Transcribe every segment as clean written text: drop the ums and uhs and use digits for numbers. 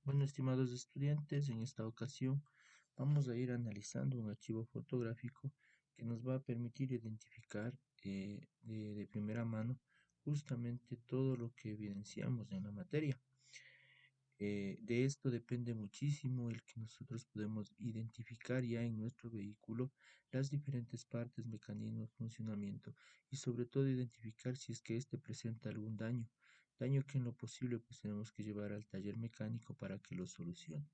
Bueno, estimados estudiantes, en esta ocasión vamos a ir analizando un archivo fotográfico que nos va a permitir identificar de primera mano justamente todo lo que evidenciamos en la materia. De esto depende muchísimo el que nosotros podemos identificar ya en nuestro vehículo las diferentes partes, mecanismos, funcionamiento y sobre todo identificar si es que éste presenta algún daño que en lo posible pues tenemos que llevar al taller mecánico para que lo solucione.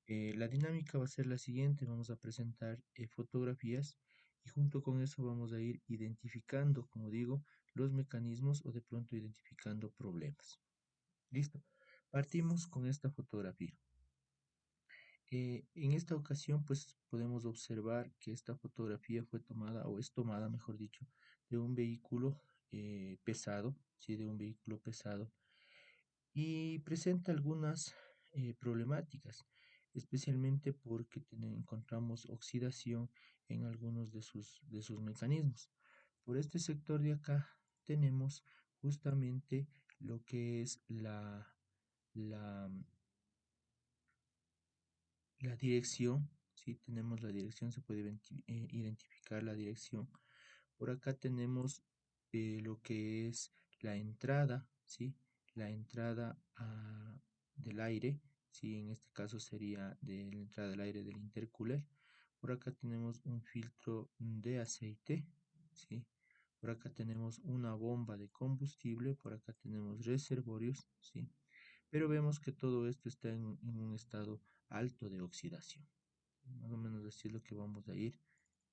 La dinámica va a ser la siguiente: vamos a presentar fotografías y junto con eso vamos a ir identificando, como digo, los mecanismos o de pronto identificando problemas. Listo. Partimos con esta fotografía. En esta ocasión, pues podemos observar que esta fotografía fue tomada, o es tomada, mejor dicho, de un vehículo pesado, sí, de un vehículo pesado, y presenta algunas problemáticas, especialmente porque encontramos oxidación en algunos de sus mecanismos. Por este sector de acá tenemos justamente lo que es la, la dirección. Si tenemos la dirección, se puede identificar la dirección. Por acá tenemos lo que es la entrada, ¿sí? La entrada del aire, ¿sí? En este caso sería de la entrada del aire del intercooler. Por acá tenemos un filtro de aceite, ¿sí? Por acá tenemos una bomba de combustible, por acá tenemos reservorios, ¿sí? Pero vemos que todo esto está en un estado alto de oxidación. Más o menos así es lo que vamos a ir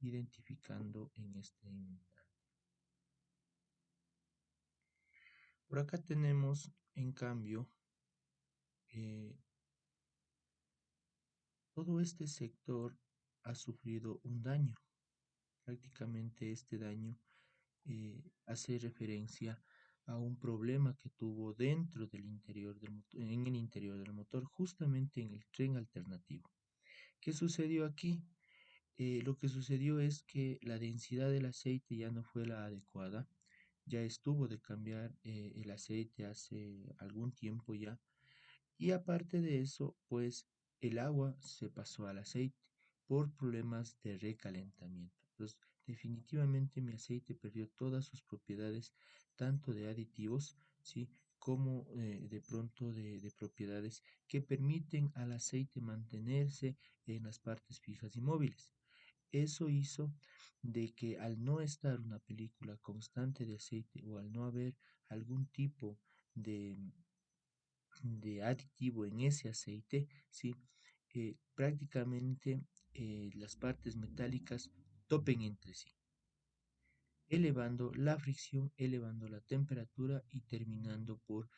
identificando en este inventario. Por acá tenemos, en cambio, eh, todo este sector ha sufrido un daño. Prácticamente este daño hace referencia a un problema que tuvo dentro del interior del motor, en el interior del motor, justamente en el tren alternativo. ¿Qué sucedió aquí? Lo que sucedió es que la densidad del aceite ya no fue la adecuada, ya estuvo de cambiar el aceite hace algún tiempo ya, y aparte de eso, pues el agua se pasó al aceite por problemas de recalentamiento. Entonces, definitivamente mi aceite perdió todas sus propiedades, tanto de aditivos, ¿sí? Como de pronto de propiedades que permiten al aceite mantenerse en las partes fijas y móviles. Eso hizo de que al no estar una película constante de aceite o al no haber algún tipo de, de aditivo en ese aceite, ¿sí? Prácticamente las partes metálicas topen entre sí, elevando la fricción, elevando la temperatura y terminando por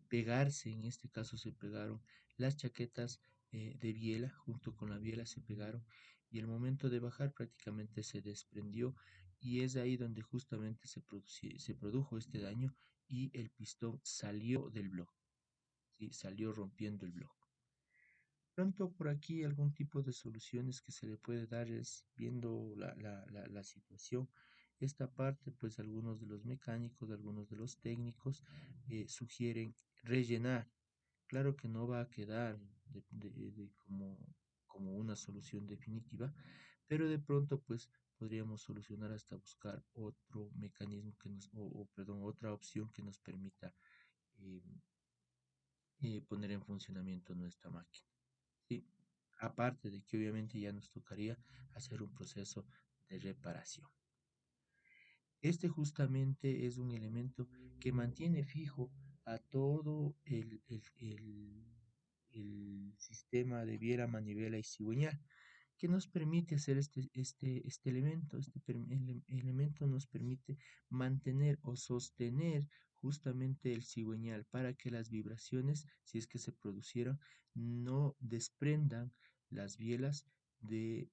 pegarse. En este caso se pegaron las chaquetas de biela, junto con la biela se pegaron, y el momento de bajar prácticamente se desprendió, y es ahí donde justamente se produjo este daño y el pistón salió del bloque, ¿sí? Salió rompiendo el bloque. Pronto por aquí algún tipo de soluciones que se le puede dar es viendo la situación. Esta parte, pues algunos de los mecánicos, algunos de los técnicos sugieren rellenar. Claro que no va a quedar como una solución definitiva, pero de pronto pues podríamos solucionar hasta buscar otro mecanismo que perdón, otra opción que nos permita eh, poner en funcionamiento nuestra máquina. Sí, aparte de que obviamente ya nos tocaría hacer un proceso de reparación. Este justamente es un elemento que mantiene fijo a todo el sistema de viera, manivela y cigüeñal, que nos permite hacer este elemento. Elemento nos permite mantener o sostener justamente el cigüeñal para que las vibraciones, si es que se producieran, no desprendan las bielas del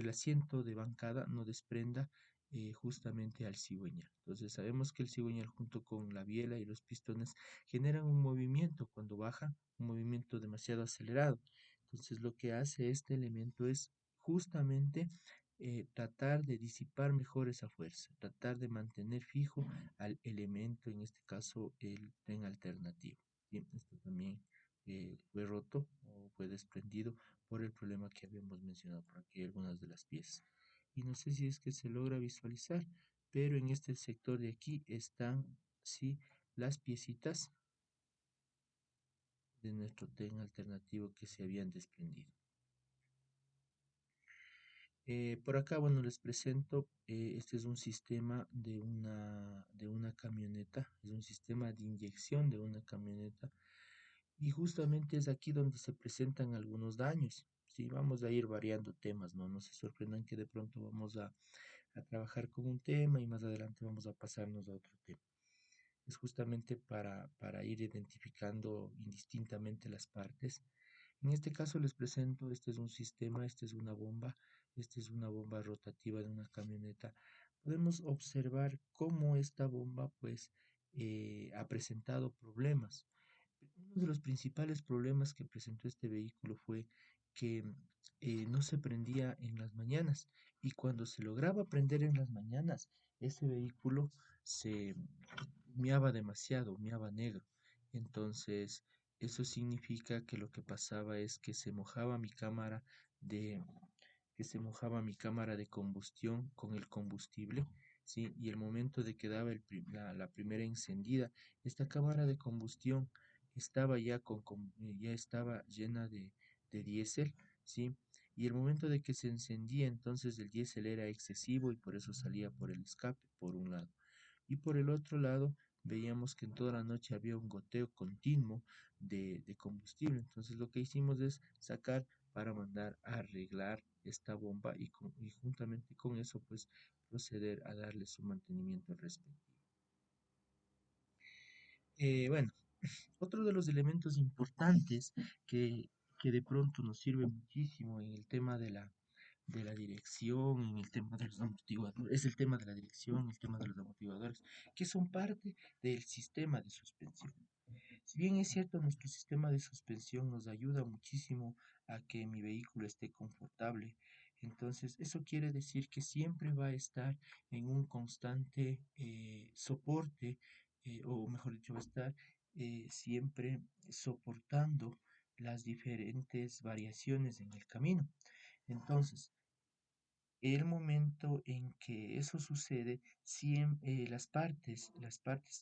asiento de bancada, no desprenda justamente al cigüeñal. Entonces sabemos que el cigüeñal junto con la biela y los pistones generan un movimiento cuando baja, un movimiento demasiado acelerado. Entonces lo que hace este elemento es justamente tratar de disipar mejor esa fuerza, tratar de mantener fijo al elemento, en este caso el tren alternativo. Bien, esto también fue roto o fue desprendido por el problema que habíamos mencionado por aquí, algunas de las piezas. Y no sé si es que se logra visualizar, pero en este sector de aquí están, sí, las piecitas de nuestro tren alternativo que se habían desprendido. Por acá, bueno, les presento, este es un sistema de una camioneta, es un sistema de inyección de una camioneta y justamente es aquí donde se presentan algunos daños. Sí, vamos a ir variando temas, ¿no? No se sorprendan que de pronto vamos a trabajar con un tema y más adelante vamos a pasarnos a otro tema. Es justamente para ir identificando indistintamente las partes. En este caso les presento, este es un sistema, esta es una bomba rotativa de una camioneta. Podemos observar cómo esta bomba pues ha presentado problemas. Uno de los principales problemas que presentó este vehículo fue que no se prendía en las mañanas y cuando se lograba prender en las mañanas, ese vehículo se humeaba demasiado, humeaba negro. Entonces, eso significa que lo que pasaba es que se mojaba mi cámara de, que se mojaba mi cámara de combustión con el combustible, ¿sí? Y el momento de que daba la primera encendida, esta cámara de combustión estaba ya ya estaba llena de diésel, ¿sí? Y el momento de que se encendía, entonces el diésel era excesivo y por eso salía por el escape, por un lado. Y por el otro lado, veíamos que en toda la noche había un goteo continuo de combustible. Entonces lo que hicimos es sacar para mandar a arreglar esta bomba y juntamente con eso pues proceder a darle su mantenimiento respectivo. Bueno, otro de los elementos importantes que de pronto nos sirve muchísimo en el tema de la dirección, en el tema de los amortiguadores, es el tema de la dirección, el tema de los amortiguadores, que son parte del sistema de suspensión. Si bien es cierto, nuestro sistema de suspensión nos ayuda muchísimo a que mi vehículo esté confortable, entonces eso quiere decir que siempre va a estar en un constante soporte, o mejor dicho, va a estar siempre soportando las diferentes variaciones en el camino. Entonces, el momento en que eso sucede, las partes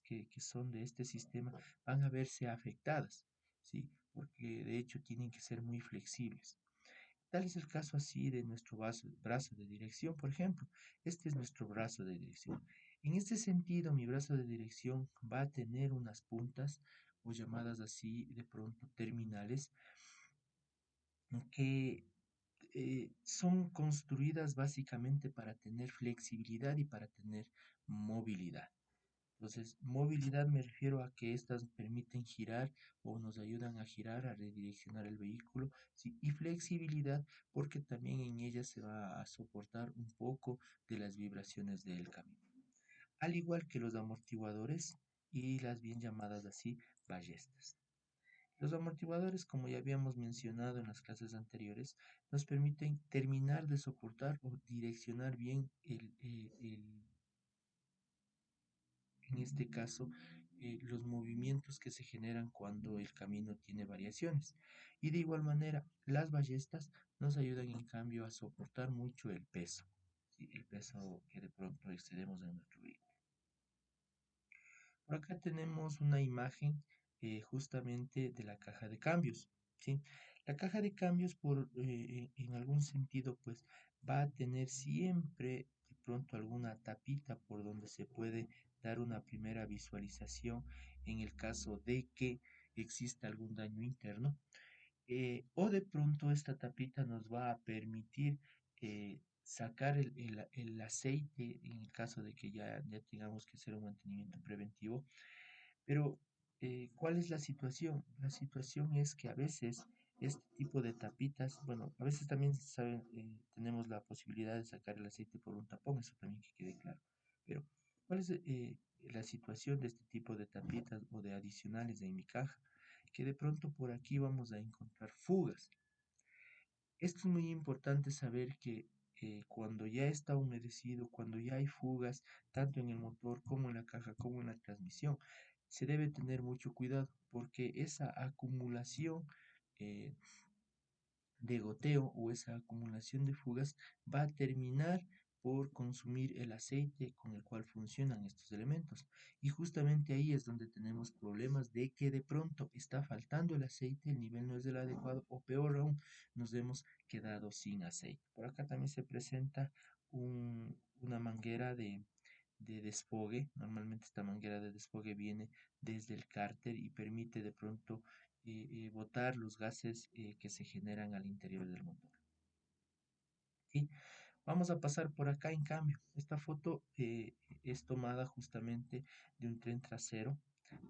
que son de este sistema van a verse afectadas, ¿sí? Porque de hecho tienen que ser muy flexibles. Tal es el caso así de nuestro brazo de dirección, por ejemplo. Este es nuestro brazo de dirección. En este sentido, mi brazo de dirección va a tener unas puntas o llamadas así de pronto terminales que son construidas básicamente para tener flexibilidad y para tener movilidad. Entonces, movilidad me refiero a que estas permiten girar o nos ayudan a girar, a redireccionar el vehículo, ¿sí? Y flexibilidad porque también en ellas se va a soportar un poco de las vibraciones del camino. Al igual que los amortiguadores y las bien llamadas así ballestas. Los amortiguadores, como ya habíamos mencionado en las clases anteriores, nos permiten terminar de soportar o direccionar bien en este caso, los movimientos que se generan cuando el camino tiene variaciones. Y de igual manera, las ballestas nos ayudan en cambio a soportar mucho el peso, ¿sí? El peso que de pronto excedemos en nuestro vehículo. Por acá tenemos una imagen justamente de la caja de cambios, ¿sí? La caja de cambios en algún sentido pues va a tener siempre de pronto alguna tapita por donde se puede dar una primera visualización en el caso de que exista algún daño interno, o de pronto esta tapita nos va a permitir sacar el aceite en el caso de que ya tengamos que hacer un mantenimiento preventivo. Pero, ¿cuál es la situación? La situación es que a veces este tipo de tapitas, bueno, a veces también tenemos la posibilidad de sacar el aceite por un tapón, eso también que quede claro. Pero, ¿cuál es la situación de este tipo de tapitas o de adicionales en mi caja? Que de pronto por aquí vamos a encontrar fugas. Esto es muy importante saber que cuando ya está humedecido, cuando ya hay fugas, tanto en el motor como en la caja, como en la transmisión, se debe tener mucho cuidado porque esa acumulación eh, de goteo o esa acumulación de fugas va a terminar por consumir el aceite con el cual funcionan estos elementos. Y justamente ahí es donde tenemos problemas de que de pronto está faltando el aceite, el nivel no es del adecuado o peor aún, nos hemos quedado sin aceite. Por acá también se presenta una manguera de desfogue. Normalmente esta manguera de desfogue viene desde el cárter y permite de pronto botar los gases que se generan al interior del motor. ¿Sí? Vamos a pasar por acá, en cambio. Esta foto es tomada justamente de un tren trasero.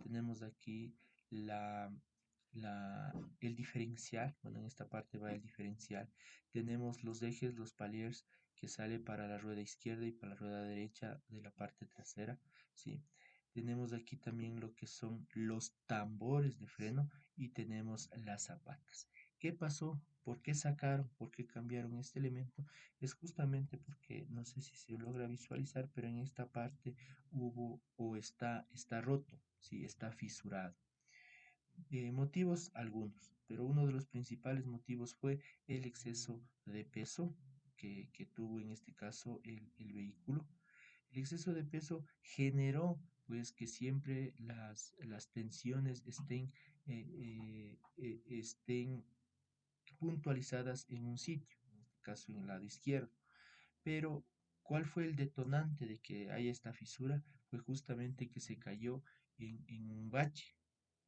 Tenemos aquí la, el diferencial. Bueno, en esta parte va el diferencial. Tenemos los ejes, los paliers que sale para la rueda izquierda y para la rueda derecha de la parte trasera. ¿Sí? Tenemos aquí también lo que son los tambores de freno y tenemos las zapatas. ¿Qué pasó? ¿Por qué sacaron? ¿Por qué cambiaron este elemento? Es justamente porque no sé si se logra visualizar, pero en esta parte hubo o está roto, sí, está fisurado. Motivos algunos, pero uno de los principales motivos fue el exceso de peso que tuvo en este caso el vehículo. El exceso de peso generó pues que siempre las tensiones estén puntualizadas en un sitio, en este caso en el lado izquierdo. Pero, ¿cuál fue el detonante de que haya esta fisura? Fue justamente que se cayó en un bache.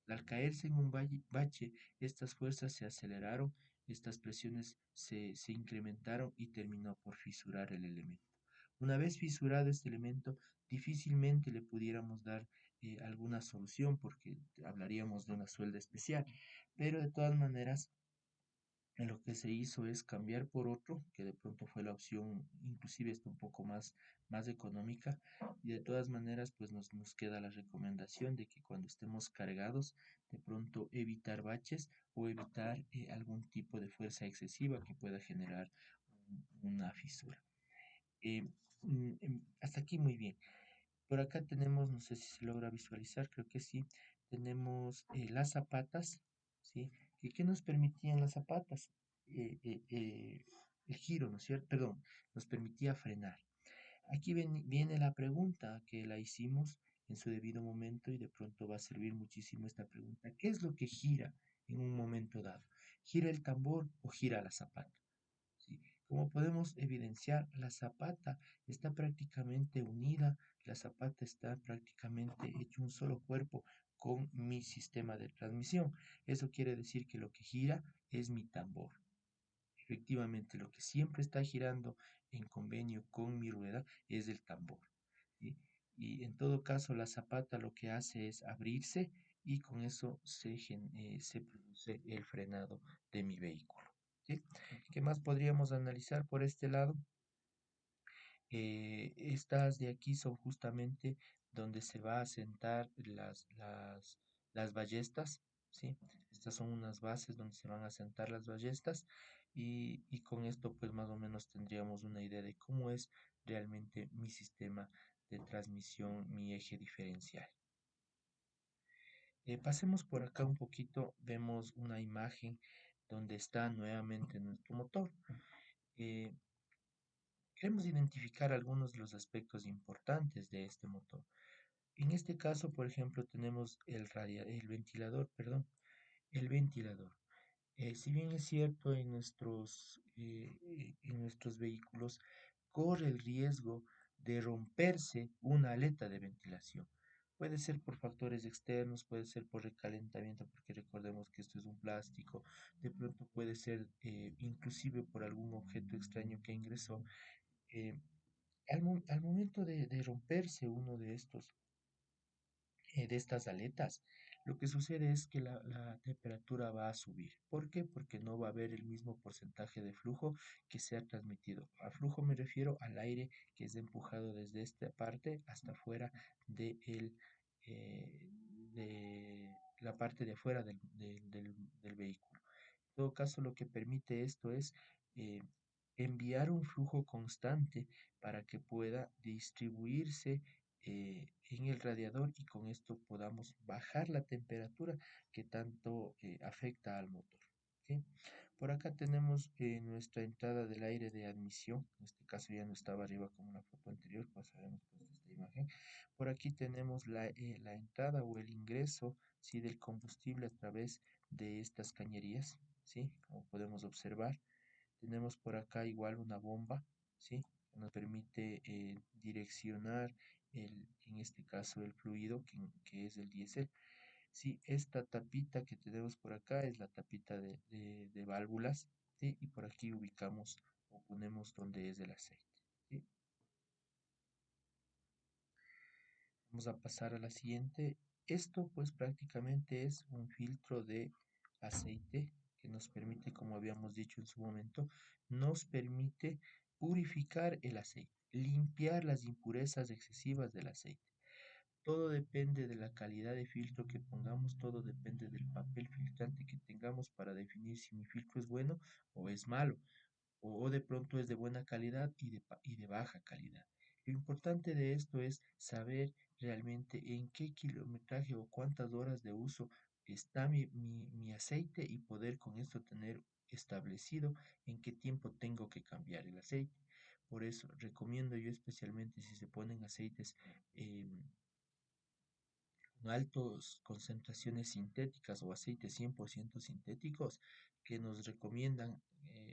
Al caerse en un bache, estas fuerzas se aceleraron, estas presiones se incrementaron y terminó por fisurar el elemento. Una vez fisurado este elemento, difícilmente le pudiéramos dar alguna solución porque hablaríamos de una suelda especial, pero de todas maneras lo que se hizo es cambiar por otro, que de pronto fue la opción, inclusive está un poco más económica, y de todas maneras, pues nos queda la recomendación de que cuando estemos cargados, de pronto evitar baches o evitar algún tipo de fuerza excesiva que pueda generar una fisura. Eh, Hasta aquí muy bien. Por acá tenemos, no sé si se logra visualizar, creo que sí, tenemos las zapatas, ¿sí? ¿Qué nos permitían las zapatas? El giro, ¿no es cierto? Perdón, nos permitía frenar. Aquí viene la pregunta que la hicimos en su debido momento y de pronto va a servir muchísimo esta pregunta. ¿Qué es lo que gira en un momento dado? ¿Gira el tambor o gira la zapata? ¿Sí? Como podemos evidenciar, la zapata está prácticamente unida, la zapata está prácticamente hecho un solo cuerpo con mi sistema de transmisión. Eso quiere decir que lo que gira es mi tambor. Efectivamente, lo que siempre está girando en convenio con mi rueda es el tambor. ¿Sí? Y en todo caso, la zapata lo que hace es abrirse y con eso se produce el frenado de mi vehículo. ¿Sí? ¿Qué más podríamos analizar por este lado? Estas de aquí son justamente donde se va a sentar las ballestas, ¿sí? Estas son unas bases donde se van a sentar las ballestas y con esto pues más o menos tendríamos una idea de cómo es realmente mi sistema de transmisión, mi eje diferencial. Pasemos por acá un poquito, vemos una imagen donde está nuevamente nuestro motor. Eh, Queremos identificar algunos de los aspectos importantes de este motor. En este caso, por ejemplo, tenemos el ventilador, perdón, el ventilador. Si bien es cierto, en nuestros vehículos corre el riesgo de romperse una aleta de ventilación. Puede ser por factores externos, puede ser por recalentamiento, porque recordemos que esto es un plástico. De pronto puede ser inclusive por algún objeto extraño que ingresó. Eh, al momento de romperse uno de estas aletas, lo que sucede es que la temperatura va a subir. ¿Por qué? Porque no va a haber el mismo porcentaje de flujo que se ha transmitido. A flujo me refiero al aire que es empujado desde esta parte hasta afuera de la parte de afuera del vehículo. En todo caso, lo que permite esto es enviar un flujo constante para que pueda distribuirse en el radiador y con esto podamos bajar la temperatura que tanto afecta al motor. ¿Sí? Por acá tenemos nuestra entrada del aire de admisión. En este caso ya no estaba arriba como en la foto anterior, pues habíamos puesto esta imagen. Por aquí tenemos la entrada o el ingreso, ¿sí?, del combustible a través de estas cañerías, ¿sí? Como podemos observar. Tenemos por acá igual una bomba, ¿sí? Que nos permite direccionar en este caso el fluido que es el diésel. Sí, esta tapita que tenemos por acá es la tapita de válvulas, ¿sí? Y por aquí ubicamos o ponemos donde es el aceite, ¿sí? Vamos a pasar a la siguiente. Esto pues prácticamente es un filtro de aceite que nos permite, como habíamos dicho en su momento, nos permite purificar el aceite, limpiar las impurezas excesivas del aceite. Todo depende de la calidad de filtro que pongamos, todo depende del papel filtrante que tengamos para definir si mi filtro es bueno o es malo o de pronto es de buena calidad y de baja calidad. Lo importante de esto es saber realmente en qué kilometraje o cuántas horas de uso está mi aceite y poder con esto tener establecido en qué tiempo tengo que cambiar el aceite. Por eso recomiendo yo especialmente si se ponen aceites con altas concentraciones sintéticas o aceites 100% sintéticos que nos recomiendan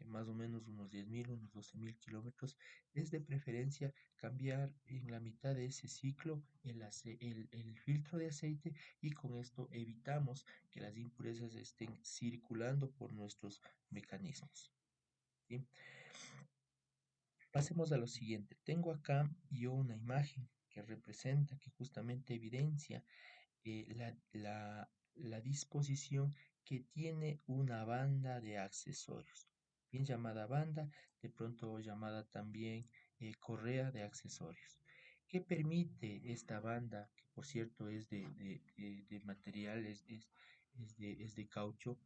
más o menos unos 10.000, unos 12.000 kilómetros, es de preferencia cambiar en la mitad de ese ciclo el filtro de aceite y con esto evitamos que las impurezas estén circulando por nuestros mecanismos. ¿Sí? Pasemos a lo siguiente. Tengo acá yo una imagen que representa, que justamente evidencia la disposición que tiene una banda de accesorios, bien llamada banda, de pronto llamada también correa de accesorios. ¿Qué permite esta banda, que por cierto es de material, es de caucho?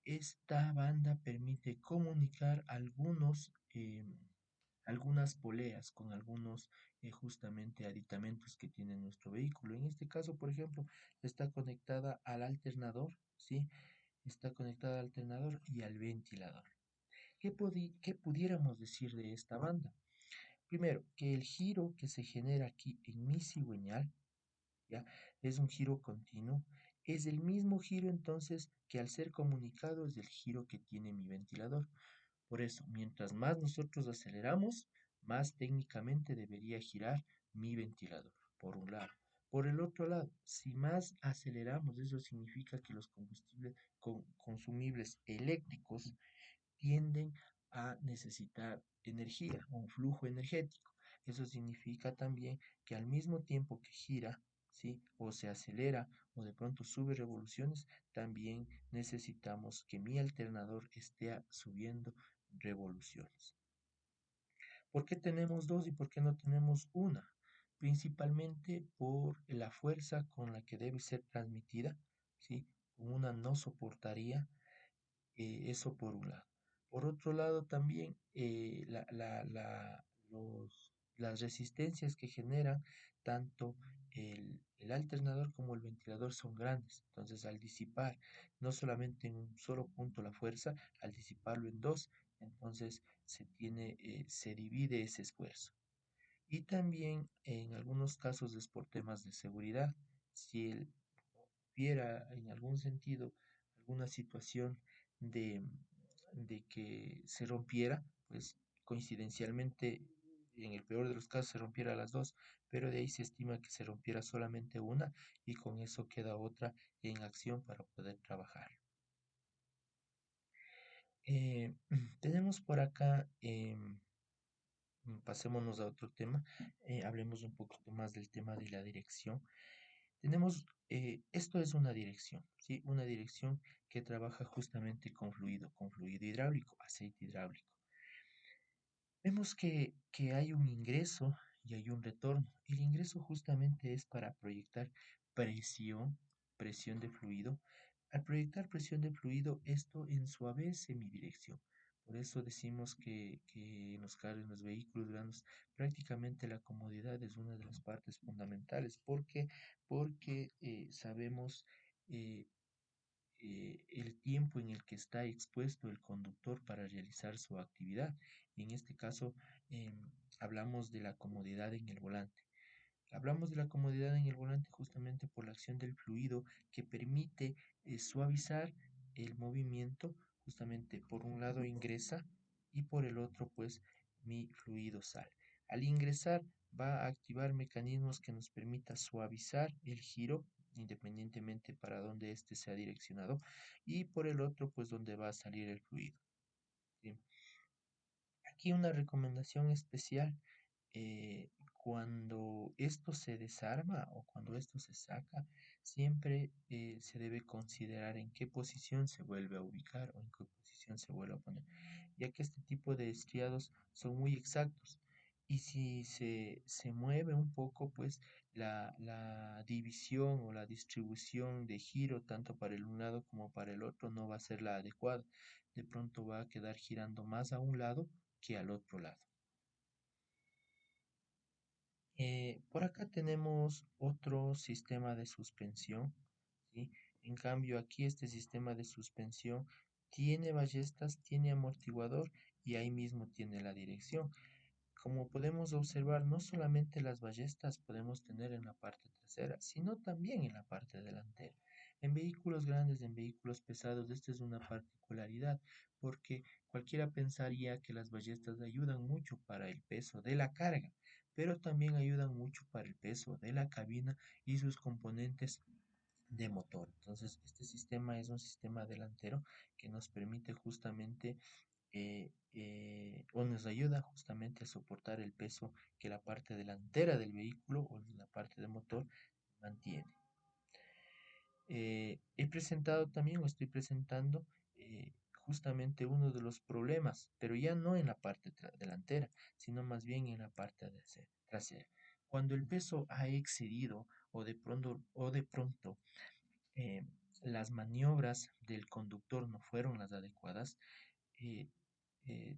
Esta banda permite comunicar algunas poleas con algunos justamente aditamentos que tiene nuestro vehículo. En este caso, por ejemplo, está conectada al alternador, ¿sí? Está conectada al alternador y al ventilador. ¿Qué pudiéramos decir de esta banda? Primero, que el giro que se genera aquí en mi cigüeñal, ¿ya? Es un giro continuo. Es el mismo giro entonces que al ser comunicado es el giro que tiene mi ventilador. Por eso, mientras más nosotros aceleramos, más técnicamente debería girar mi ventilador, por un lado. Por el otro lado, si más aceleramos, eso significa que los combustibles consumibles eléctricos tienden a necesitar energía o un flujo energético. Eso significa también que al mismo tiempo que gira, ¿sí?, o se acelera o de pronto sube revoluciones, también necesitamos que mi alternador esté subiendo revoluciones. ¿Por qué tenemos dos y por qué no tenemos una? Principalmente por la fuerza con la que debe ser transmitida, ¿sí? Una no soportaría eso por un lado. Por otro lado, también las resistencias que generan tanto el alternador como el ventilador son grandes. Entonces, al disipar no solamente en un solo punto la fuerza, al disiparlo en dos, entonces se divide ese esfuerzo. Y también en algunos casos es por temas de seguridad. Si él hubiera en algún sentido alguna situación de, de que se rompiera, pues coincidencialmente en el peor de los casos se rompiera las dos, pero de ahí se estima que se rompiera solamente una y con eso queda otra en acción para poder trabajar. Eh, tenemos por acá, pasémonos a otro tema, hablemos un poquito más del tema de la dirección. Tenemos, esto es una dirección, ¿sí? Una dirección que trabaja justamente con fluido hidráulico, aceite hidráulico. Vemos que hay un ingreso y hay un retorno. El ingreso justamente es para proyectar presión, presión de fluido. Al proyectar presión de fluido, esto ensuavece mi dirección. Por eso decimos que en los carros, en los vehículos grandes, prácticamente la comodidad es una de las partes fundamentales. ¿Por qué? Porque sabemos eh, el tiempo en el que está expuesto el conductor para realizar su actividad. Y en este caso, hablamos de la comodidad en el volante. Hablamos de la comodidad en el volante justamente por la acción del fluido que permite suavizar el movimiento. Justamente por un lado ingresa y por el otro pues mi fluido sale. Al ingresar va a activar mecanismos que nos permita suavizar el giro independientemente para dónde éste sea direccionado y por el otro pues donde va a salir el fluido. Bien. Aquí una recomendación especial, cuando esto se desarma o cuando esto se saca, siempre se debe considerar en qué posición se vuelve a ubicar o en qué posición se vuelve a poner, ya que este tipo de estriados son muy exactos. Y si se mueve un poco, pues la división o la distribución de giro, tanto para el un lado como para el otro, no va a ser la adecuada. De pronto va a quedar girando más a un lado que al otro lado. Por acá tenemos otro sistema de suspensión, ¿sí? En cambio, aquí este sistema de suspensión tiene ballestas, tiene amortiguador y ahí mismo tiene la dirección. Como podemos observar, no solamente las ballestas podemos tener en la parte trasera, sino también en la parte delantera. En vehículos grandes, en vehículos pesados, esta es una particularidad, porque cualquiera pensaría que las ballestas ayudan mucho para el peso de la carga, pero también ayudan mucho para el peso de la cabina y sus componentes de motor. Entonces, este sistema es un sistema delantero que nos permite justamente o nos ayuda justamente a soportar el peso que la parte delantera del vehículo o la parte de motor mantiene. He presentado también o estoy presentando justamente uno de los problemas, pero ya no en la parte delantera, sino más bien en la parte trasera. Cuando el peso ha excedido o de pronto eh, las maniobras del conductor no fueron las adecuadas, eh,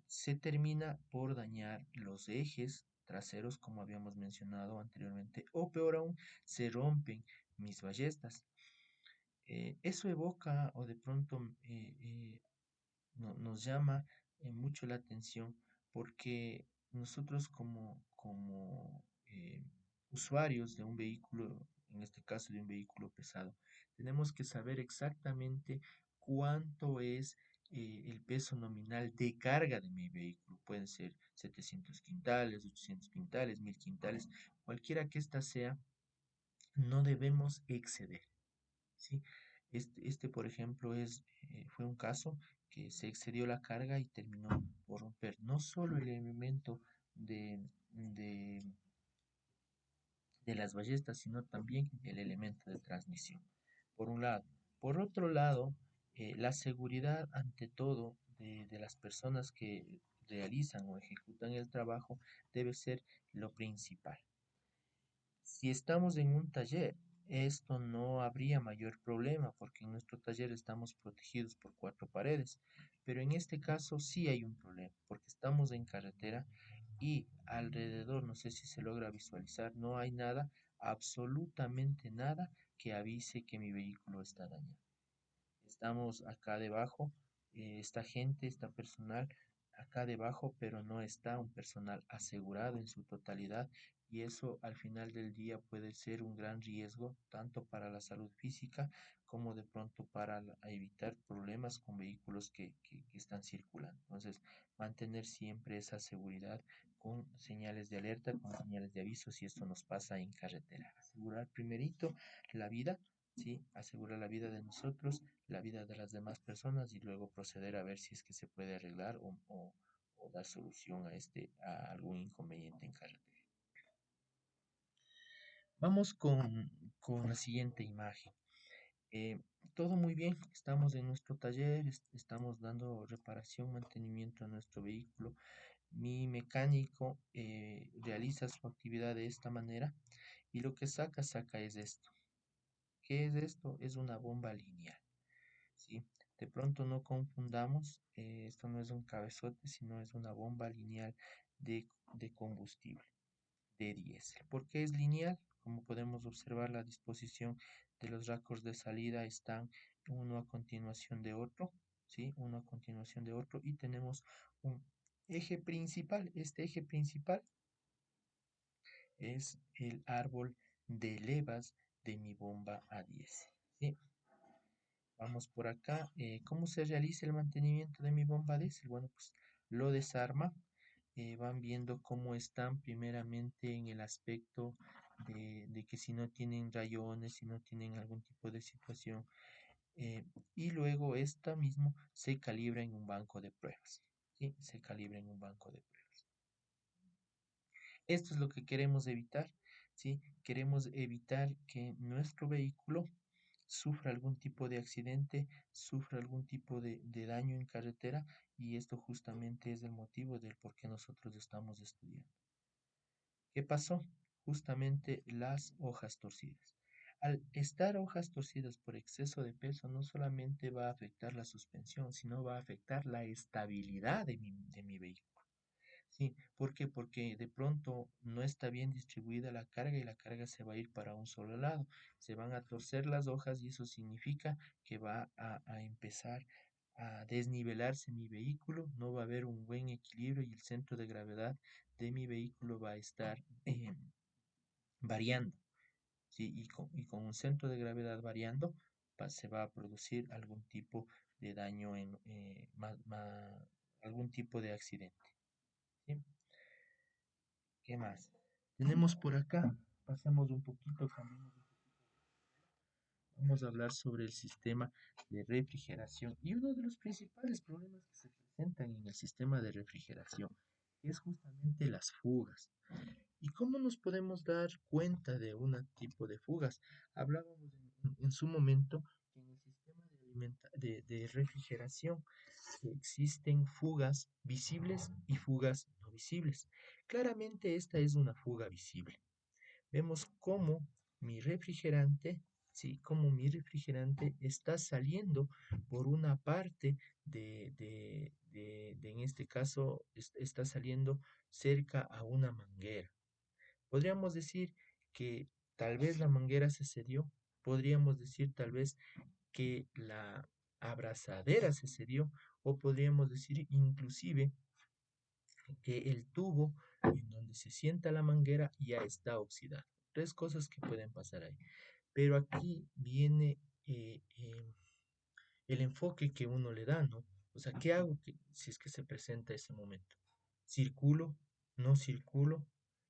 se termina por dañar los ejes traseros, como habíamos mencionado anteriormente, o peor aún, se rompen mis ballestas. Eso evoca o de pronto nos llama mucho la atención porque nosotros como usuarios de un vehículo, en este caso de un vehículo pesado, tenemos que saber exactamente cuánto es el peso nominal de carga de mi vehículo. Pueden ser 700 quintales, 800 quintales, 1000 quintales, cualquiera que ésta sea, no debemos exceder. ¿Sí? Por ejemplo, fue un caso que se excedió la carga y terminó por romper no solo el elemento de, de, de las ballestas, sino también el elemento de transmisión, por un lado. Por otro lado, la seguridad ante todo de las personas que realizan o ejecutan el trabajo debe ser lo principal. Si estamos en un taller, esto no habría mayor problema porque en nuestro taller estamos protegidos por cuatro paredes, pero en este caso sí hay un problema porque estamos en carretera y alrededor, no sé si se logra visualizar, no hay nada, absolutamente nada que avise que mi vehículo está dañado. Estamos acá debajo, esta gente, esta personal acá debajo, pero no está un personal asegurado en su totalidad y eso al final del día puede ser un gran riesgo tanto para la salud física como de pronto para evitar problemas con vehículos que están circulando. Entonces, mantener siempre esa seguridad con señales de alerta, con señales de aviso si esto nos pasa en carretera. Asegurar primerito la vida. Sí, asegurar la vida de nosotros, la vida de las demás personas y luego proceder a ver si es que se puede arreglar o dar solución a algún inconveniente en carretera. Vamos con la siguiente imagen. Eh, Todo muy bien, estamos en nuestro taller, estamos dando reparación, mantenimiento a nuestro vehículo. Mi mecánico realiza su actividad de esta manera y lo que saca es esto. ¿Qué es esto? Es una bomba lineal. ¿Sí? De pronto pronto no confundamos, esto no es un cabezote, sino es una bomba lineal de combustible, de diésel. ¿Por qué es lineal? Como podemos observar, la disposición de los racos de salida están uno a continuación de otro, ¿sí? Uno a continuación de otro, y tenemos un eje principal. Este eje principal es el árbol de levas de mi bomba a diésel, ¿sí? Vamos por acá. ¿Cómo se realiza el mantenimiento de mi bomba diésel? Bueno, pues lo desarma. Van viendo cómo están primeramente en el aspecto de que si no tienen rayones, si no tienen algún tipo de situación. Y luego esta mismo se calibra en un banco de pruebas. ¿Sí? Se calibra en un banco de pruebas. Esto es lo que queremos evitar, ¿sí? Queremos evitar que nuestro vehículo sufra algún tipo de accidente, sufra algún tipo de daño en carretera, y esto justamente es el motivo del por qué nosotros estamos estudiando. ¿Qué pasó? Justamente las hojas torcidas. Al estar hojas torcidas por exceso de peso, no solamente va a afectar la suspensión, sino va a afectar la estabilidad de mi vehículo. Sí, ¿por qué? Porque de pronto no está bien distribuida la carga y la carga se va a ir para un solo lado. Se van a torcer las hojas y eso significa que va a empezar a desnivelarse mi vehículo, no va a haber un buen equilibrio y el centro de gravedad de mi vehículo va a estar variando. ¿Sí? Y con un centro de gravedad variando, se va a producir algún tipo de daño, algún tipo de accidente. ¿Sí? ¿Qué más? Tenemos por acá, pasamos un poquito, cambiamos un poquito. Vamos a hablar sobre el sistema de refrigeración y uno de los principales problemas que se presentan en el sistema de refrigeración es justamente las fugas. ¿Y cómo nos podemos dar cuenta de un tipo de fugas? Hablábamos en su momento que en el sistema de refrigeración existen fugas visibles y fugas no visibles. Claramente esta es una fuga visible. Vemos cómo mi refrigerante, sí, cómo mi refrigerante está saliendo por una parte en este caso, está saliendo cerca a una manguera. Podríamos decir que tal vez la manguera se cedió, podríamos decir tal vez que la abrazadera se cedió, o podríamos decir inclusive que el tubo en donde se sienta la manguera ya está oxidado. Tres cosas que pueden pasar ahí. Pero aquí viene el enfoque que uno le da, ¿no? O sea, ¿qué hago si es que se presenta ese momento? ¿Circulo? ¿No circulo?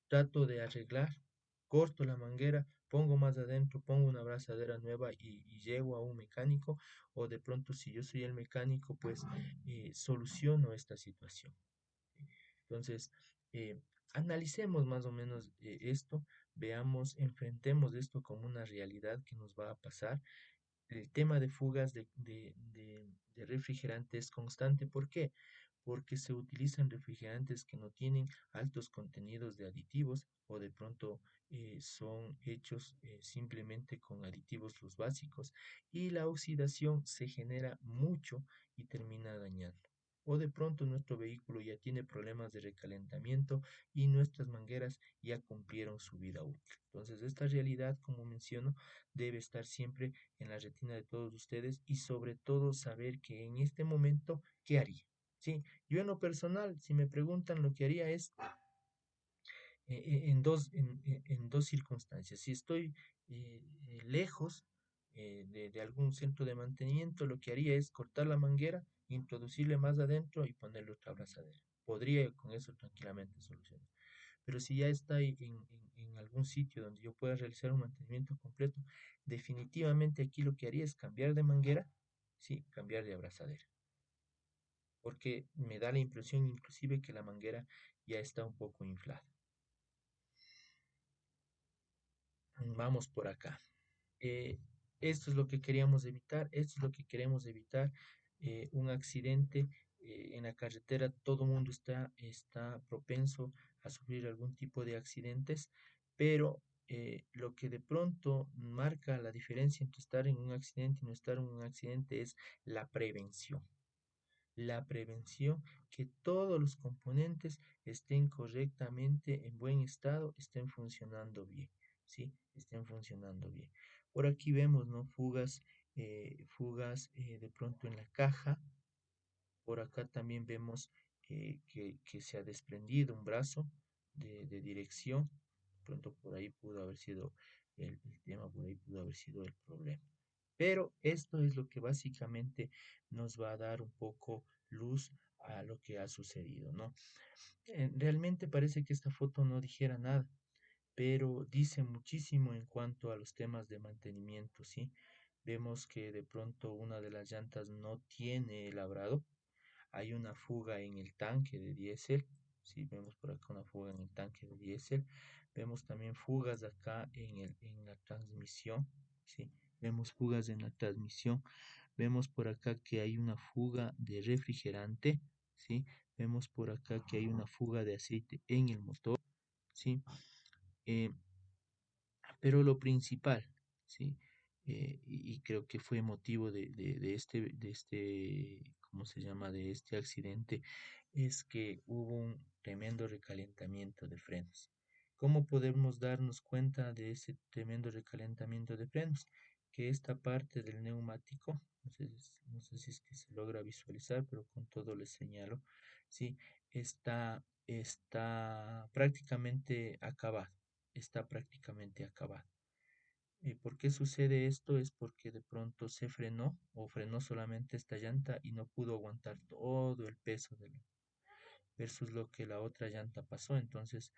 ¿Trato de arreglar? ¿Corto la manguera? ¿Pongo más adentro? ¿Pongo una abrazadera nueva y llego a un mecánico? O de pronto, si yo soy el mecánico, pues soluciono esta situación. Entonces, analicemos más o menos esto, veamos, enfrentemos esto como una realidad que nos va a pasar. El tema de fugas de refrigerante es constante. ¿Por qué? Porque se utilizan refrigerantes que no tienen altos contenidos de aditivos, o de pronto son hechos simplemente con aditivos los básicos, y la oxidación se genera mucho y termina dañando. O de pronto nuestro vehículo ya tiene problemas de recalentamiento y nuestras mangueras ya cumplieron su vida útil. Entonces, esta realidad, como menciono, debe estar siempre en la retina de todos ustedes, y sobre todo saber que en este momento, ¿qué haría? Sí, yo en lo personal, si me preguntan, lo que haría es en dos circunstancias. Si estoy lejos de algún centro de mantenimiento, lo que haría es cortar la manguera, introducirle más adentro y ponerle otra abrazadera. Podría con eso tranquilamente solucionar. Pero si ya está ahí en algún sitio donde yo pueda realizar un mantenimiento completo, definitivamente aquí lo que haría es cambiar de manguera, sí, cambiar de abrazadera, porque me da la impresión inclusive que la manguera ya está un poco inflada. Vamos por acá. Eh, Esto es lo que queríamos evitar, esto es lo que queremos evitar, un accidente en la carretera. Todo mundo está propenso a sufrir algún tipo de accidentes, pero lo que de pronto marca la diferencia entre estar en un accidente y no estar en un accidente es la prevención. La prevención, que todos los componentes estén correctamente en buen estado, estén funcionando bien, ¿sí? Estén funcionando bien. Por aquí vemos, ¿no? Fugas de pronto en la caja. Por acá también vemos que se ha desprendido un brazo de dirección. De pronto por ahí pudo haber sido el tema, por ahí pudo haber sido el problema. Pero esto es lo que básicamente nos va a dar un poco luz a lo que ha sucedido, ¿no? Realmente parece que esta foto no dijera nada, pero dice muchísimo en cuanto a los temas de mantenimiento, ¿sí? Vemos que de pronto una de las llantas no tiene labrado, hay una fuga en el tanque de diésel, ¿sí? Vemos por acá una fuga en el tanque de diésel, vemos también fugas acá en la transmisión, ¿sí? Vemos fugas en la transmisión, vemos por acá que hay una fuga de refrigerante, ¿sí? Vemos por acá que hay una fuga de aceite en el motor, ¿sí? Eh, pero lo principal, ¿sí? Y creo que fue motivo de este, ¿cómo se llama? De este accidente, es que hubo un tremendo recalentamiento de frenos. ¿Cómo podemos darnos cuenta de ese tremendo recalentamiento de frenos? Que esta parte del neumático, no sé si es que se logra visualizar, pero con todo les señalo, ¿sí? Está prácticamente acabado, está prácticamente acabado. ¿Y por qué sucede esto? Es porque de pronto se frenó o frenó solamente esta llanta y no pudo aguantar todo el peso versus lo que la otra llanta pasó. Entonces,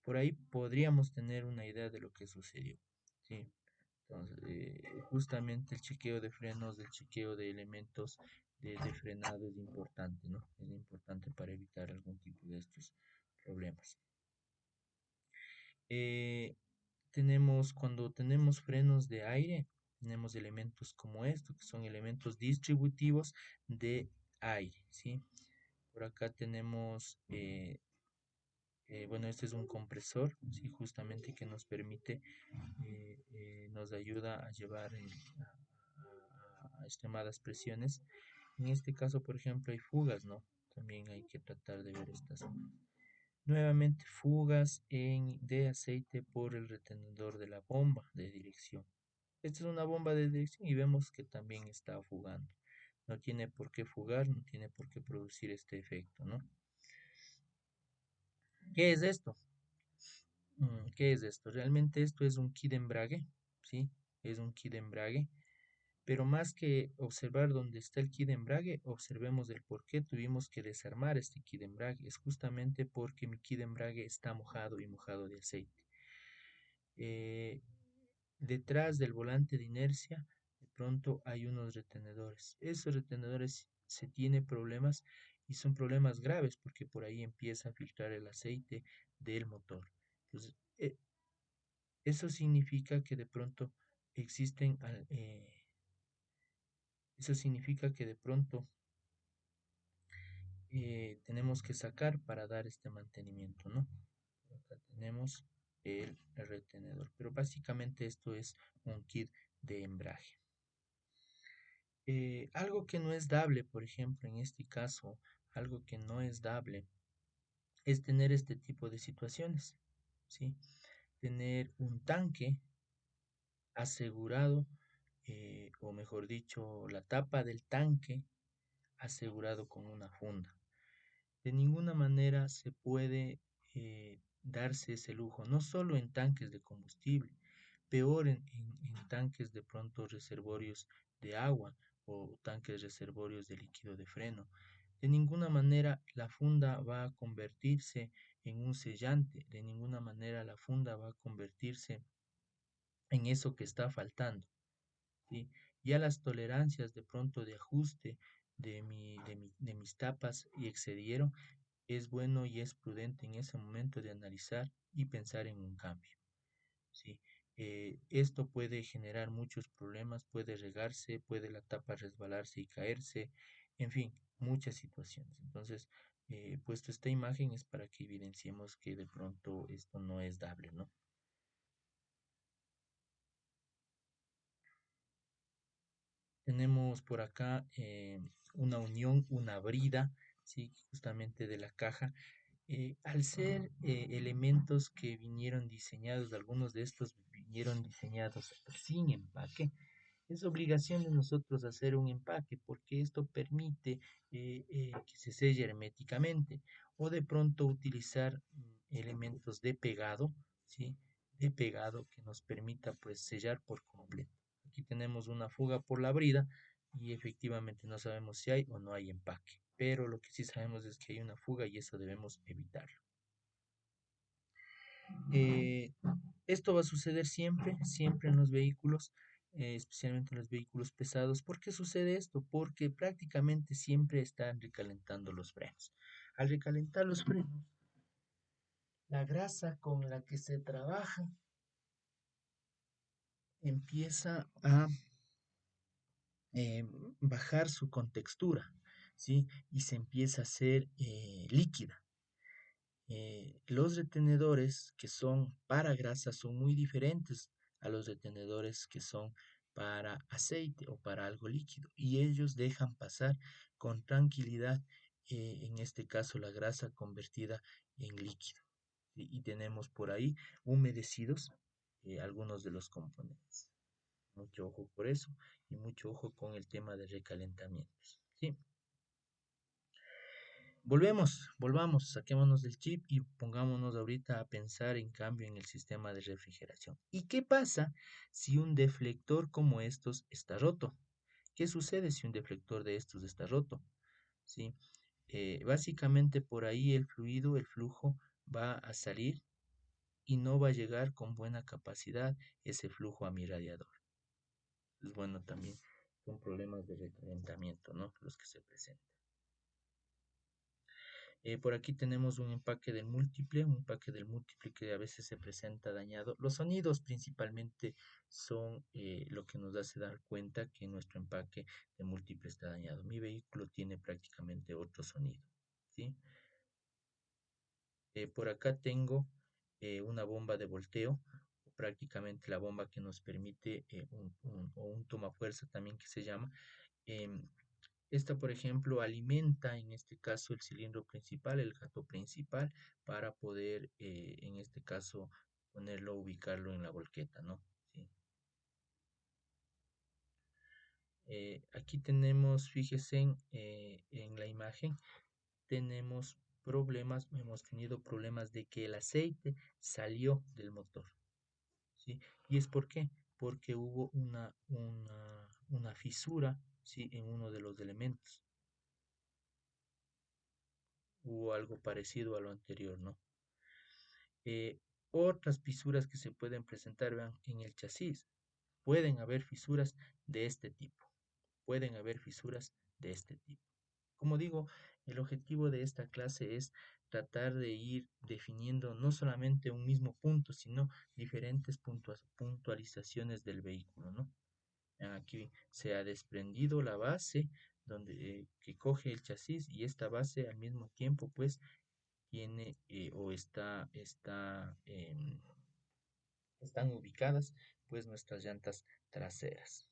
por ahí podríamos tener una idea de lo que sucedió. Sí. Entonces, justamente el chequeo de frenos, el chequeo de elementos de frenado es importante, ¿no? Es importante para evitar algún tipo de estos problemas. Eh, cuando tenemos frenos de aire, tenemos elementos como estos, que son elementos distributivos de aire, ¿sí? Por acá tenemos, bueno, este es un compresor, ¿sí? Justamente que nos permite, nos ayuda a llevar a extremadas presiones. En este caso, por ejemplo, hay fugas, ¿no? También hay que tratar de ver estas. Nuevamente fugas de aceite por el retenedor de la bomba de dirección. Esta es una bomba de dirección y vemos que también está fugando. No tiene por qué fugar, no tiene por qué producir este efecto, ¿no? ¿Qué es esto? ¿Qué es esto? Realmente esto es un kit de embrague, ¿sí? Es un kit de embrague, pero más que observar dónde está el kit de embrague, observemos el por qué tuvimos que desarmar este kit de embrague. Es justamente porque mi kit de embrague está mojado y mojado de aceite. Eh, Detrás del volante de inercia, de pronto hay unos retenedores. Esos retenedores se tienen problemas y son problemas graves porque por ahí empieza a filtrar el aceite del motor. Entonces, eso significa que de pronto existen, eso significa que de pronto tenemos que sacar para dar este mantenimiento, ¿no? Acá tenemos el retenedor, pero básicamente esto es un kit de embrague. Algo que no es dable, por ejemplo, en este caso, algo que no es dable es tener este tipo de situaciones, ¿sí? Tener un tanque asegurado, o mejor dicho, la tapa del tanque asegurado con una funda. De ninguna manera se puede darse ese lujo, no solo en tanques de combustible, peor en tanques de pronto reservorios de agua o tanques reservorios de líquido de freno. De ninguna manera la funda va a convertirse en un sellante, de ninguna manera la funda va a convertirse en eso que está faltando, ¿sí? Ya las tolerancias de pronto de ajuste de mis tapas y excedieron, es bueno y es prudente en ese momento de analizar y pensar en un cambio, ¿sí? Esto puede generar muchos problemas, puede regarse, puede la tapa resbalarse y caerse, en fin, muchas situaciones. Entonces, puesto esta imagen es para que evidenciemos que de pronto esto no es dable, ¿no? Tenemos por acá una unión, una brida, ¿sí? Justamente de la caja. Al ser elementos que vinieron diseñados, algunos de estos vinieron diseñados sin empaque, es obligación de nosotros hacer un empaque porque esto permite que se selle herméticamente o de pronto utilizar elementos de pegado, ¿sí? De pegado que nos permita pues sellar por completo. Aquí tenemos una fuga por la brida y efectivamente no sabemos si hay o no hay empaque, pero lo que sí sabemos es que hay una fuga y eso debemos evitarlo. Eh, Esto va a suceder siempre, siempre en los vehículos, especialmente en los vehículos pesados. ¿Por qué sucede esto? Porque prácticamente siempre están recalentando los frenos. Al recalentar los frenos, la grasa con la que se trabaja empieza a eh, bajar su contextura, ¿sí? Y se empieza a hacer líquida. Los retenedores que son para grasa son muy diferentes a los retenedores que son para aceite o para algo líquido y ellos dejan pasar con tranquilidad, en este caso la grasa convertida en líquido. Y tenemos por ahí humedecidos algunos de los componentes. Mucho ojo por eso y mucho ojo con el tema de recalentamientos. ¿Sí? Volvamos, saquémonos del chip y pongámonos ahorita a pensar en cambio en el sistema de refrigeración. ¿Y qué pasa si un deflector como estos está roto? ¿Qué sucede si un deflector de estos está roto? ¿Sí? Básicamente por ahí el fluido, el flujo va a salir y no va a llegar con buena capacidad ese flujo a mi radiador. Es bueno también, son problemas de recalentamiento, ¿no? Los que se presentan. Por aquí tenemos un empaque del múltiple que a veces se presenta dañado. Los sonidos principalmente son lo que nos hace dar cuenta que nuestro empaque de múltiple está dañado. Mi vehículo tiene prácticamente otro sonido, ¿sí? Por acá tengo una bomba de volteo, prácticamente la bomba que nos permite o un tomafuerza también que se llama. em, Esta, por ejemplo, alimenta en este caso el cilindro principal, el gato principal, para poder, en este caso, ponerlo, ubicarlo en la volqueta, ¿no? Sí. Aquí tenemos, fíjese en la imagen, tenemos problemas, hemos tenido problemas de que el aceite salió del motor, ¿sí? ¿Y es por qué? Porque hubo una fisura, ¿sí? En uno de los elementos. Hubo algo parecido a lo anterior, ¿no? Eh, Otras fisuras que se pueden presentar, vean, en el chasis. Pueden haber fisuras de este tipo. Pueden haber fisuras de este tipo. Como digo, el objetivo de esta clase es tratar de ir definiendo no solamente un mismo punto, sino diferentes puntualizaciones del vehículo, ¿no? Aquí se ha desprendido la base que coge el chasis y esta base al mismo tiempo, pues, tiene o están ubicadas pues nuestras llantas traseras.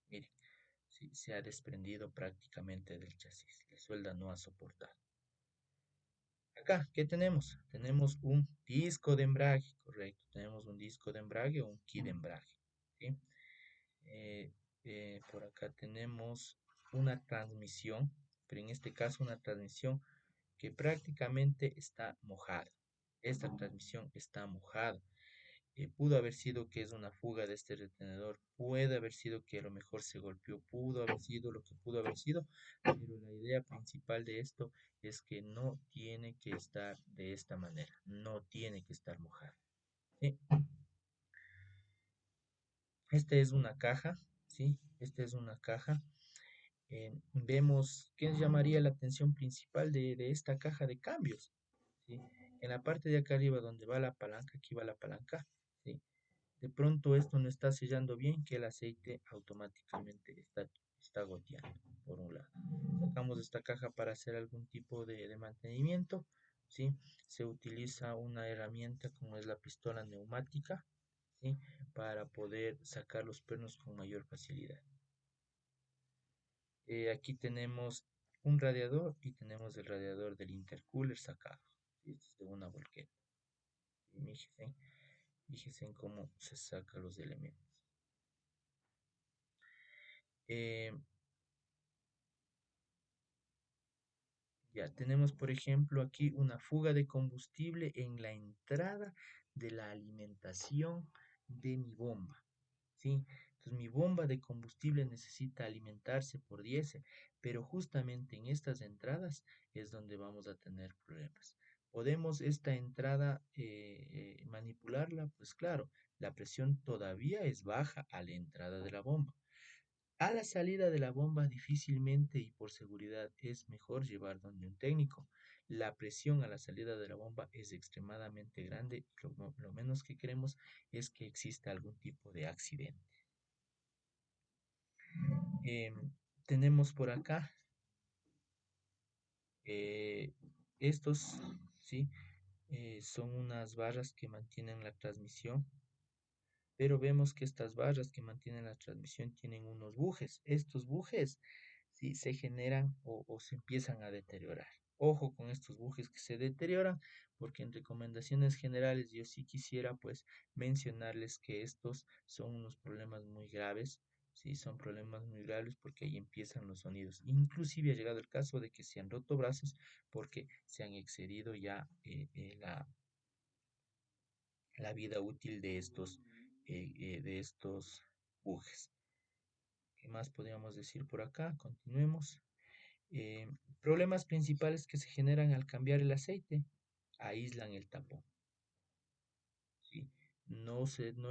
Miren, sí, se ha desprendido prácticamente del chasis. La suelda no ha soportado. Acá, ¿qué tenemos? Tenemos un disco de embrague, correcto. Tenemos un disco de embrague o un kit de embrague. ¿Sí? Eh, por acá tenemos una transmisión, pero en este caso una transmisión que prácticamente está mojada. Esta transmisión está mojada. Pudo haber sido que es una fuga de este retenedor, puede haber sido que a lo mejor se golpeó, pudo haber sido lo que pudo haber sido, pero la idea principal de esto es que no tiene que estar de esta manera, no tiene que estar mojada. ¿Sí? Esta es una caja, ¿sí? Esta es una caja. Vemos qué llamaría la atención principal de esta caja de cambios, ¿sí? En la parte de acá arriba donde va la palanca, aquí va la palanca, ¿sí? De pronto esto no está sellando bien, que el aceite automáticamente está goteando, por un lado. Sacamos esta caja para hacer algún tipo de mantenimiento, ¿sí? Se utiliza una herramienta como es la pistola neumática, ¿sí? Para poder sacar los pernos con mayor facilidad. Aquí tenemos un radiador y tenemos el radiador del intercooler sacado. Este es de una volqueta. Y fíjense en cómo se sacan los elementos. Eh, Ya tenemos, por ejemplo, aquí una fuga de combustible en la entrada de la alimentación de mi bomba, ¿sí? Entonces, mi bomba de combustible necesita alimentarse por diésel, pero justamente en estas entradas es donde vamos a tener problemas. ¿Podemos esta entrada manipularla? Pues claro, la presión todavía es baja a la entrada de la bomba. A la salida de la bomba difícilmente y por seguridad es mejor llevar donde un técnico. La presión a la salida de la bomba es extremadamente grande y lo menos que queremos es que exista algún tipo de accidente. Tenemos por acá eh, estos, ¿sí? Son unas barras que mantienen la transmisión, pero vemos que estas barras que mantienen la transmisión tienen unos bujes. Estos bujes sí, se generan o se empiezan a deteriorar. Ojo con estos bujes que se deterioran, porque en recomendaciones generales yo sí quisiera pues mencionarles que estos son unos problemas muy graves. Sí, son problemas muy graves porque ahí empiezan los sonidos. Inclusive ha llegado el caso de que se han roto brazos porque se han excedido ya la vida útil de estos bujes. ¿Qué más podríamos decir por acá? Continuemos. Eh, Problemas principales que se generan al cambiar el aceite. Aíslan el tapón. ¿Sí? No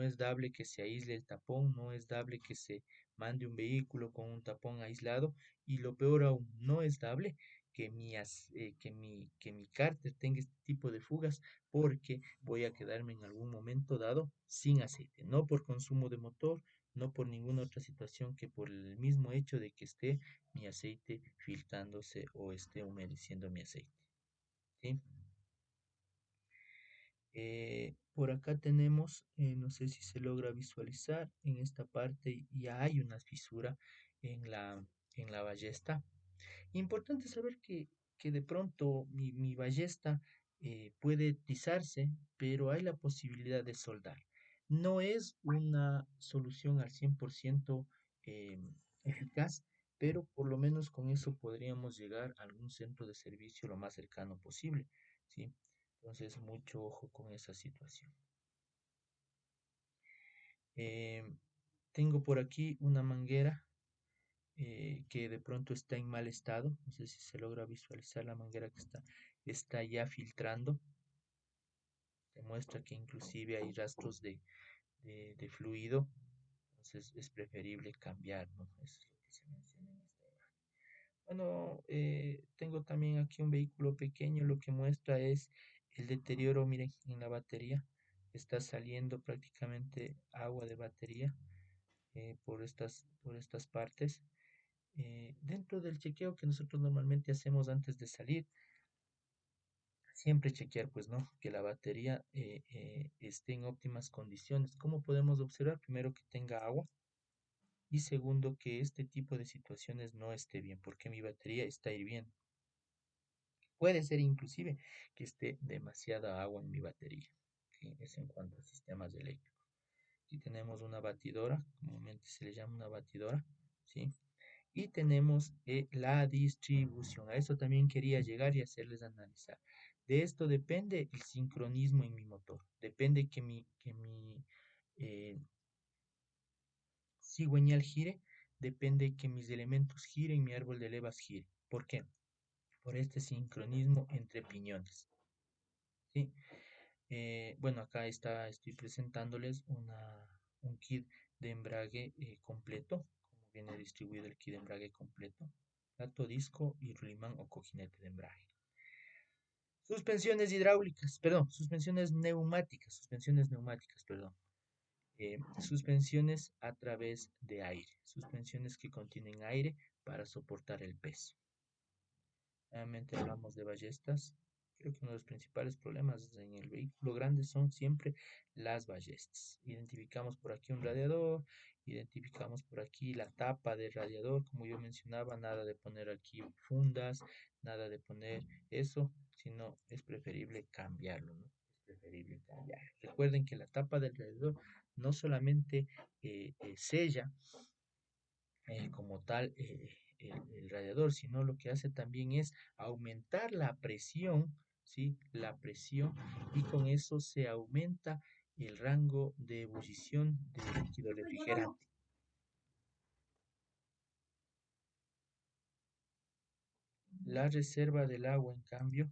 es dable que se aísle el tapón, no es dable que se mande un vehículo con un tapón aislado y lo peor aún, no es dable que mi cárter tenga este tipo de fugas porque voy a quedarme en algún momento dado sin aceite, no por consumo de motor, no por ninguna otra situación que por el mismo hecho de que esté mi aceite filtrándose o esté humedeciendo mi aceite. ¿Sí? Por acá tenemos, no sé si se logra visualizar, en esta parte ya hay una fisura en en la ballesta. Importante saber que de pronto mi ballesta puede tizarse, pero hay la posibilidad de soldar. No es una solución al 100% eh, eficaz, pero por lo menos con eso podríamos llegar a algún centro de servicio lo más cercano posible, ¿sí? Entonces, mucho ojo con esa situación. Eh, Tengo por aquí una manguera que de pronto está en mal estado. No sé si se logra visualizar la manguera que está ya filtrando. Demuestra que inclusive hay rastros de fluido. Entonces es preferible cambiar, ¿no? Eso es lo que se menciona en esta imagen. Bueno, tengo también aquí un vehículo pequeño. Lo que muestra es el deterioro, miren, en la batería. Está saliendo prácticamente agua de batería por estas partes. Dentro del chequeo que nosotros normalmente hacemos antes de salir, siempre chequear, pues, ¿no? Que la batería esté en óptimas condiciones. ¿Cómo podemos observar? Primero, que tenga agua y segundo, que este tipo de situaciones no esté bien, porque mi batería está hirviendo. Puede ser inclusive que esté demasiada agua en mi batería. ¿Sí? Es en cuanto a sistemas eléctricos. Aquí tenemos una batidora, comúnmente se le llama una batidora, ¿sí? Y tenemos la distribución. A eso también quería llegar y hacerles analizar. De esto depende el sincronismo en mi motor. Depende que mi eh, cigüeñal gire. Depende que mis elementos giren, mi árbol de levas gire. ¿Por qué? Por este sincronismo entre piñones. ¿Sí? Bueno, acá estoy presentándoles un kit de embrague completo, como viene distribuido el kit de embrague completo, plato, disco y rulimán o cojinete de embrague. Suspensiones hidráulicas, perdón, suspensiones neumáticas, perdón. Suspensiones a través de aire, suspensiones que contienen aire para soportar el peso. Nuevamente hablamos de ballestas. Creo que uno de los principales problemas en el vehículo grande son siempre las ballestas. Identificamos por aquí un radiador, identificamos por aquí la tapa del radiador, como yo mencionaba, nada de poner aquí fundas, nada de poner eso, sino es preferible cambiarlo, ¿no? Es preferible cambiarlo. Recuerden que la tapa del radiador no solamente sella como tal el radiador, sino lo que hace también es aumentar la presión, ¿sí? La presión, y con eso se aumenta el rango de ebullición del líquido refrigerante. La reserva del agua, en cambio,